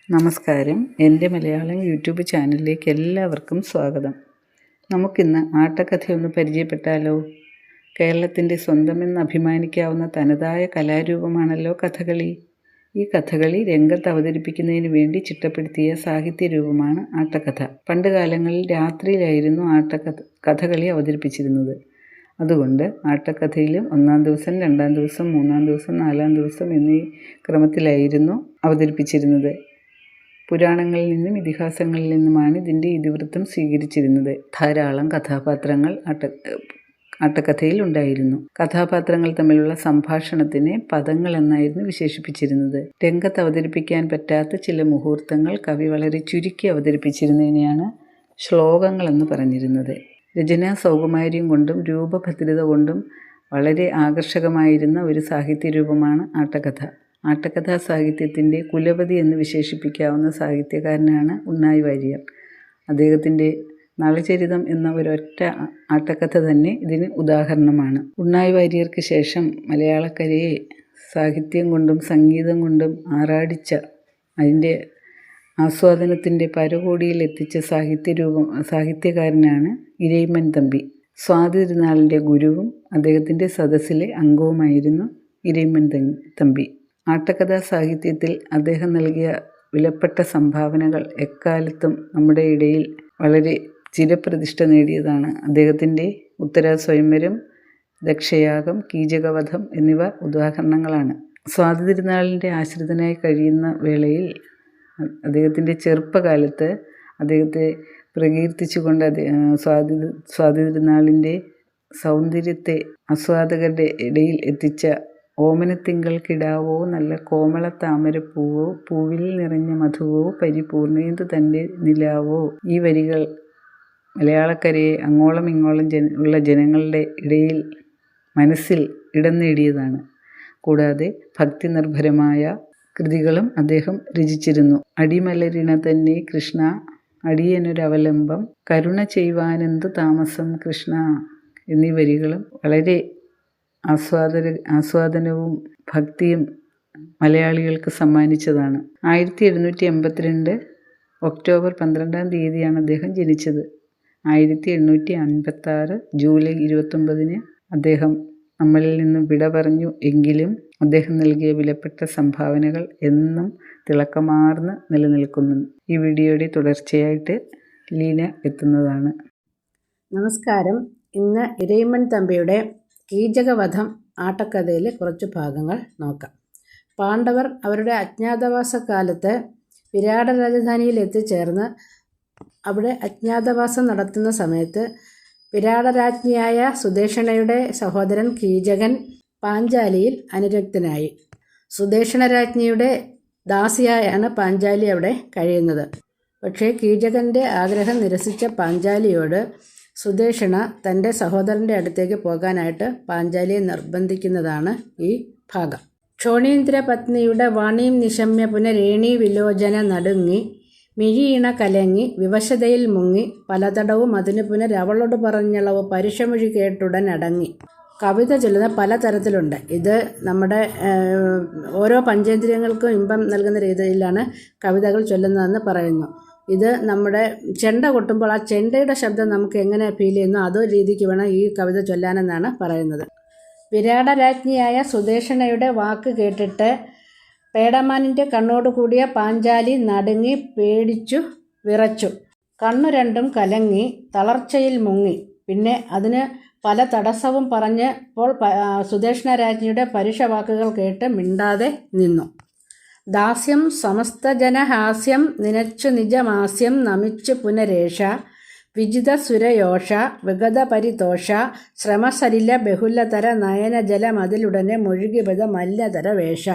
നമസ്കാരം. എൻ്റെ മലയാളം യൂട്യൂബ് ചാനലിലേക്ക് എല്ലാവർക്കും സ്വാഗതം. നമുക്കിന്ന് ആട്ടക്കഥയൊന്ന് പരിചയപ്പെട്ടാലോ? കേരളത്തിൻ്റെ സ്വന്തമെന്ന് അഭിമാനിക്കാവുന്ന തനതായ കലാരൂപമാണല്ലോ കഥകളി. ഈ കഥകളി രംഗത്ത് അവതരിപ്പിക്കുന്നതിന് വേണ്ടി ചിട്ടപ്പെടുത്തിയ സാഹിത്യരൂപമാണ് ആട്ടക്കഥ. പണ്ട് കാലങ്ങളിൽ രാത്രിയിലായിരുന്നു കഥകളി അവതരിപ്പിച്ചിരുന്നത്. അതുകൊണ്ട് ആട്ടക്കഥയിലും 1-ാം ദിവസം, 2-ാം ദിവസം, 3-ാം ദിവസം, 4-ാം ദിവസം എന്നീ ക്രമത്തിലായിരുന്നു അവതരിപ്പിച്ചിരുന്നത്. പുരാണങ്ങളിൽ നിന്നും ഇതിഹാസങ്ങളിൽ നിന്നുമാണ് ഇതിൻ്റെ ഇതിവൃത്തം സ്വീകരിച്ചിരുന്നത്. ധാരാളം കഥാപാത്രങ്ങൾ ആട്ടക്കഥയിൽ ഉണ്ടായിരുന്നു. കഥാപാത്രങ്ങൾ തമ്മിലുള്ള സംഭാഷണത്തിനെ പദങ്ങൾ എന്നായിരുന്നു വിശേഷിപ്പിച്ചിരുന്നത്. രംഗത്ത് അവതരിപ്പിക്കാൻ പറ്റാത്ത ചില മുഹൂർത്തങ്ങൾ കവി വളരെ ചുരുക്കി അവതരിപ്പിച്ചിരുന്നതിനെയാണ് ശ്ലോകങ്ങളെന്ന് പറഞ്ഞിരുന്നത്. രചനാ സൗകുമാര്യം കൊണ്ടും രൂപഭദ്രത കൊണ്ടും വളരെ ആകർഷകമായിരുന്ന ഒരു സാഹിത്യരൂപമാണ് ആട്ടക്കഥ. ആട്ടക്കഥാ സാഹിത്യത്തിൻ്റെ കുലപതി എന്ന് വിശേഷിപ്പിക്കാവുന്ന സാഹിത്യകാരനാണ് ഉണ്ണായി വാര്യർ. അദ്ദേഹത്തിൻ്റെ നളചരിതം എന്ന ഒരൊറ്റ ആട്ടക്കഥ തന്നെ ഇതിന് ഉദാഹരണമാണ്. ഉണ്ണായി വാര്യർക്ക് ശേഷം മലയാളക്കരയെ സാഹിത്യം കൊണ്ടും സംഗീതം കൊണ്ടും ആറാടിച്ച, അതിൻ്റെ ആസ്വാദനത്തിൻ്റെ പരകോടിയിൽ എത്തിച്ച സാഹിത്യകാരനാണ് ഇരയിമ്മൻ തമ്പി. സ്വാതി തിരുനാളിൻ്റെ ഗുരുവും അദ്ദേഹത്തിൻ്റെ സദസ്സിലെ അംഗവുമായിരുന്നു ഇരയിമ്മൻ തമ്പി. ആട്ടക്കഥാ സാഹിത്യത്തിൽ അദ്ദേഹം നൽകിയ വിലപ്പെട്ട സംഭാവനകൾ എക്കാലത്തും നമ്മുടെ ഇടയിൽ വളരെ ചിരപ്രതിഷ്ഠ നേടിയതാണ്. അദ്ദേഹത്തിൻ്റെ ഉത്തരാസ്വയംവരം, ദക്ഷയാഗം, കീചകവധം എന്നിവ ഉദാഹരണങ്ങളാണ്. സ്വാതി തിരുനാളിൻ്റെ ആശ്രിതനായി കഴിയുന്ന വേളയിൽ അദ്ദേഹത്തിൻ്റെ ചെറുപ്പകാലത്ത് അദ്ദേഹത്തെ പ്രകീർത്തിച്ചുകൊണ്ട് സ്വാതി തിരുനാളിൻ്റെ സൗന്ദര്യത്തെ ആസ്വാദകരുടെ ഇടയിൽ എത്തിച്ച ഓമനത്തിങ്കൾ കിടാവോ നല്ല കോമള താമരപ്പൂവോ പൂവിൽ നിറഞ്ഞ മധുവോ പരിപൂർണേന്ദു തൻ്റെ നിലാവോ, ഈ വരികൾ മലയാളക്കരയെ അങ്ങോളം ഇങ്ങോളം ഉള്ള ജനങ്ങളുടെ ഇടയിൽ മനസ്സിൽ ഇടം നേടിയതാണ്. കൂടാതെ ഭക്തി നിർഭരമായ കൃതികളും അദ്ദേഹം രചിച്ചിരുന്നു. അടിമലരിണ തന്നെ കൃഷ്ണ അടിയനൊരവലംബം കരുണ ചെയ്യുവാനെന്തു താമസം കൃഷ്ണ എന്നീ വരികളും വളരെ ആസ്വാദനവും ഭക്തിയും മലയാളികൾക്ക് സമ്മാനിച്ചതാണ്. 1782 ഒക്ടോബർ 12-ാം തീയതിയാണ് അദ്ദേഹം ജനിച്ചത്. 1856 ജൂലൈ 29-ന് അദ്ദേഹം നമ്മളിൽ നിന്നും വിട പറഞ്ഞു. എങ്കിലും അദ്ദേഹം നൽകിയ വിലപ്പെട്ട സംഭാവനകൾ എന്നും തിളക്കമാർന്ന് നിലനിൽക്കുന്നു. ഈ വീഡിയോയുടെ തുടർച്ചയായിട്ട് ലീന എത്തുന്നതാണ്. നമസ്കാരം. ഇന്ന് ഇരയിമ്മൻ തമ്പിയുടെ കീചകവധം ആട്ടക്കഥയിലെ കുറച്ച് ഭാഗങ്ങൾ നോക്കാം. പാണ്ഡവർ അവരുടെ അജ്ഞാതവാസകാലത്ത് വിരാട രാജധാനിയിൽ എത്തിച്ചേർന്ന് അവിടെ അജ്ഞാതവാസം നടത്തുന്ന സമയത്ത് വിരാടരാജ്ഞിയായ സുദേഷണയുടെ സഹോദരൻ കീചകൻ പാഞ്ചാലിയിൽ അനുരക്തനായി. സുദേഷണരാജ്ഞിയുടെ ദാസിയായാണ് പാഞ്ചാലി അവിടെ കഴിയുന്നത്. പക്ഷേ കീചകൻ്റെ ആഗ്രഹം നിരസിച്ച പാഞ്ചാലിയോട് സുദേഷണ തൻ്റെ സഹോദരൻ്റെ അടുത്തേക്ക് പോകാനായിട്ട് പാഞ്ചാലിയെ നിർബന്ധിക്കുന്നതാണ് ഈ ഭാഗം. ക്ഷോണീന്ദ്രപത്നിയുടെ വാണീം നിശമ്യ പുനരേണീ വിലോചന നടുങ്ങി മിഴിയിണ കലങ്ങി വിവശതയിൽ മുങ്ങി പലതടവും അതിനു പുനരവളോട് പറഞ്ഞളവ് പരുഷമൊഴി കേട്ടുടൻ അടങ്ങി. കവിത ചൊല്ലുന്ന പലതരത്തിലുണ്ട്. ഇത് നമ്മുടെ ഓരോ പഞ്ചേന്ദ്രിയങ്ങൾക്കും ഇമ്പം നൽകുന്ന രീതിയിലാണ് കവിതകൾ ചൊല്ലുന്നതെന്ന് പറയുന്നു. ഇത് നമ്മുടെ ചെണ്ട കൊട്ടുമ്പോൾ ആ ചെണ്ടയുടെ ശബ്ദം നമുക്ക് എങ്ങനെ ഫീൽ ചെയ്യുന്നു അതോ രീതിക്ക് വേണം ഈ കവിത ചൊല്ലാനെന്നാണ് പറയുന്നത്. വിരാടരാജ്ഞിയായ സുദേഷണയുടെ വാക്ക് കേട്ടിട്ട് പേടമാനിൻ്റെ കണ്ണോടുകൂടിയ പാഞ്ചാലി നടുങ്ങി പേടിച്ചു വിറച്ചു. കണ്ണു രണ്ടും കലങ്ങി തളർച്ചയിൽ മുങ്ങി. പിന്നെ അതിന് പല തടസ്സവും പറഞ്ഞപ്പോൾ സുദേഷണ രാജ്ഞിയുടെ പരുഷ വാക്കുകൾ കേട്ട് മിണ്ടാതെ നിന്നു. ദാസ്യം സമസ്തജനഹാസ്യം നിനച്ചു നിജമാസ്യം നമിച്ചു പുനരേഷ വിജിത സുരയോഷ വിഗത പരിതോഷ ശ്രമസലില ബഹുലതര നയനജലമതിലുടനെ മുഴുകിപത മല്യതര വേഷ.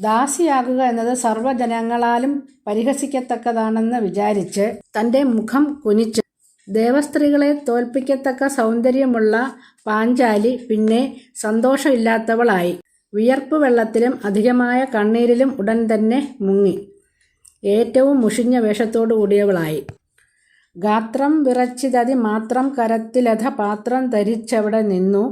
ദാസിയാകുക എന്നത് സർവ്വജനങ്ങളാലും പരിഹസിക്കത്തക്കതാണെന്ന് വിചാരിച്ച് തൻ്റെ മുഖം കുനിച്ച് ദേവസ്ത്രീകളെ തോൽപ്പിക്കത്തക്ക സൗന്ദര്യമുള്ള പാഞ്ചാലി പിന്നെ സന്തോഷമില്ലാത്തവളായി. വിയർപ്പ് വെള്ളത്തിലും അധികമായ കണ്ണീരിലും ഉടൻ തന്നെ മുങ്ങി ഏറ്റവും മുഷിഞ്ഞ വേഷത്തോടു കൂടിയവളായി. ഗാത്രം വിറച്ചിതതി മാത്രം കരത്തിലധ പാത്രം ധരിച്ചവിടെ നിന്നു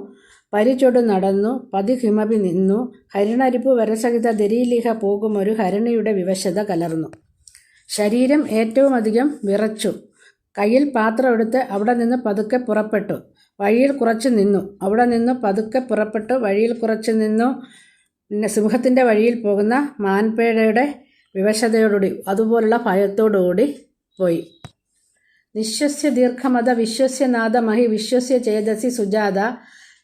പരിചൊടു നടന്നു പതിഹിമപി നിന്നു ഹരിണരിപ്പു വരസഹിത ദരീലിഹ പോകുമൊരു ഹരിണിയുടെ വിവശത കലർന്നു. ശരീരം ഏറ്റവും അധികം വിറച്ചു. കയ്യിൽ പാത്രം എടുത്ത് അവിടെ നിന്ന് പതുക്കെ പുറപ്പെട്ടു. വഴിയിൽ കുറച്ച് നിന്നു. അവിടെ നിന്ന് പതുക്കെ പുറപ്പെട്ടു. വഴിയിൽ കുറച്ച് നിന്നു. പിന്നെ സിംഹത്തിൻ്റെ വഴിയിൽ പോകുന്ന മാൻപേടയുടെ വിവശതയോടുകൂടി, അതുപോലുള്ള ഭയത്തോടുകൂടി പോയി. നിശ്വസ്യ ദീർഘമത വിശ്വസ്യ നാദമഹി വിശ്വസ്യ ചേതസി സുജാത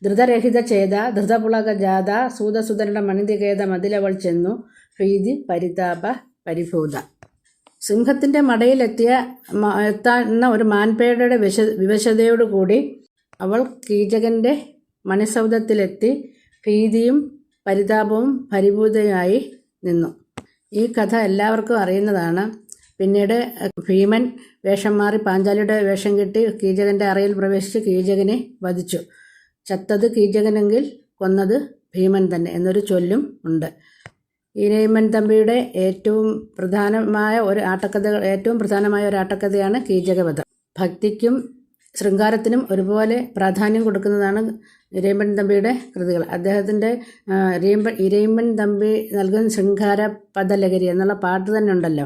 ധൃതരഹിത ചേത ധൃതപുളക ജാത സൂതസുതരുടെ മണിതികേത മതിലവൾ ചെന്നു ഭീതി പരിതാപ പരിഭൂത. സിംഹത്തിൻ്റെ എത്താവുന്ന ഒരു മാൻപേടയുടെ വിവശതയോടുകൂടി അവൾ കീചകൻ്റെ മണിസൗധത്തിലെത്തി ഭീതിയും പരിതാപവും പരിഭൂതയായി നിന്നു. ഈ കഥ എല്ലാവർക്കും അറിയുന്നതാണ്. പിന്നീട് ഭീമൻ വേഷം മാറി പാഞ്ചാലിയുടെ വേഷം കെട്ടി കീചകൻ്റെ അറയിൽ പ്രവേശിച്ച് കീചകനെ വധിച്ചു. ചത്തത് കീചകനെങ്കിൽ കൊന്നത് ഭീമൻ തന്നെ എന്നൊരു ചൊല്ലും ഉണ്ട്. ഇരയിമ്മൻ തമ്പിയുടെ ഏറ്റവും പ്രധാനമായ ഒരു ആട്ടക്കഥയാണ് കീചകവധം. ഭക്തിക്കും ശൃംഗാരത്തിനും ഒരുപോലെ പ്രാധാന്യം കൊടുക്കുന്നതാണ് ഇരയിമ്മൻ തമ്പിയുടെ കൃതികൾ. അദ്ദേഹത്തിൻ്റെ ഇരയിമ്മൻ തമ്പി നൽകുന്ന ശൃംഗാര പദലഹരി എന്നുള്ള പാട്ട് തന്നെ ഉണ്ടല്ലോ.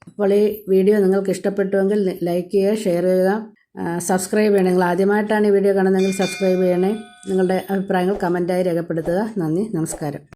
അപ്പോൾ ഈ വീഡിയോ നിങ്ങൾക്ക് ഇഷ്ടപ്പെട്ടുവെങ്കിൽ ലൈക്ക് ചെയ്യുക, ഷെയർ ചെയ്യുക, സബ്സ്ക്രൈബ് ചെയ്യണം. നിങ്ങൾ ആദ്യമായിട്ടാണ് ഈ വീഡിയോ കാണുന്നതെങ്കിൽ സബ്സ്ക്രൈബ് ചെയ്യണേ. നിങ്ങളുടെ അഭിപ്രായങ്ങൾ കമൻറ്റായി രേഖപ്പെടുത്തുക. നന്ദി, നമസ്കാരം.